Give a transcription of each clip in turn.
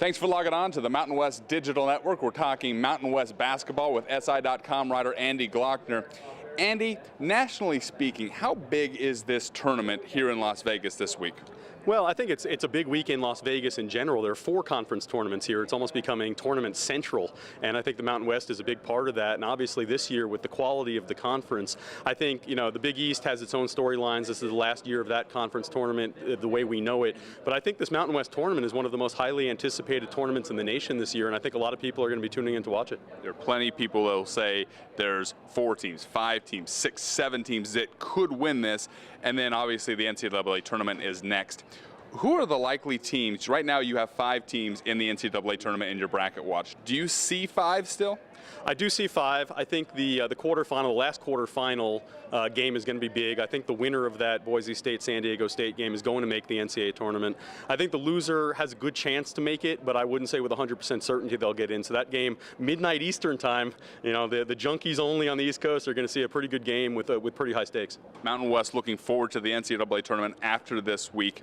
Thanks for logging on to the Mountain West Digital Network. We're talking Mountain West basketball with SI.com writer Andy Glockner. Andy, nationally speaking, how big is this tournament here in Las Vegas this week? Well, I think it's a big week in Las Vegas in general. There are 4 conference tournaments here. It's almost becoming tournament central, and I think the Mountain West is a big part of that. And obviously this year, with the quality of the conference, I think, you know, the Big East has its own storylines. This is the last year of that conference tournament the way we know it. But I think this Mountain West tournament is one of the most highly anticipated tournaments in the nation this year, and I think a lot of people are going to be tuning in to watch it. There are plenty of people that will say there's 4 teams, 5 teams, 6, 7 teams that could win this, and then obviously the NCAA tournament is next. Who are the likely teams? Right now you have 5 teams in the NCAA tournament in your bracket watch. Do you see 5 still? I do see 5. I think the quarterfinal, the last quarterfinal game is going to be big. I think the winner of that Boise State-San Diego State game is going to make the NCAA tournament. I think the loser has a good chance to make it, but I wouldn't say with 100% certainty they'll get in. So that game, midnight Eastern time, you know, the junkies only on the East Coast are going to see a pretty good game with pretty high stakes. Mountain West looking forward to the NCAA tournament after this week.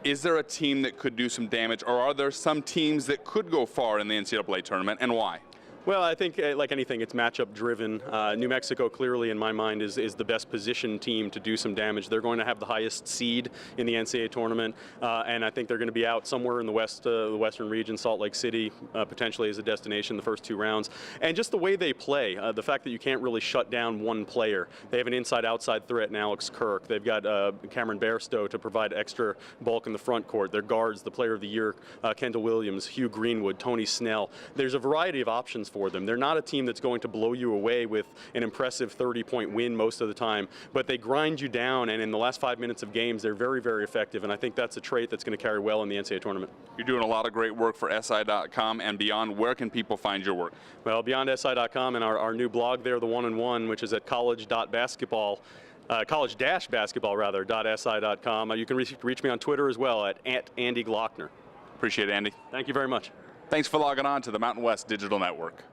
Is there a team that could do some damage, or are there some teams that could go far in the NCAA tournament, and why? Well, I think, like anything, it's matchup driven. New Mexico, clearly, in my mind, is the best positioned team to do some damage. They're going to have the highest seed in the NCAA tournament, and I think they're going to be out somewhere in the western region, Salt Lake City, potentially as a destination the first 2 rounds. And just the way they play, the fact that you can't really shut down one player. They have an inside-outside threat in Alex Kirk. They've got Cameron Bairstow to provide extra bulk in the front court. Their guards, the Player of the Year, Kendall Williams, Hugh Greenwood, Tony Snell. There's a variety of options for them. They're not a team that's going to blow you away with an impressive 30-point win most of the time, but they grind you down, and in the last 5 minutes of games, they're very, very effective, and I think that's a trait that's going to carry well in the NCAA tournament. You're doing a lot of great work for SI.com and beyond. Where can people find your work? Well, beyond SI.com and our new blog there, the One-on-One, which is at college-basketball, college-basketball.si.com. You can reach me on Twitter as well at Andy Glockner. Appreciate it, Andy. Thank you very much. Thanks for logging on to the Mountain West Digital Network.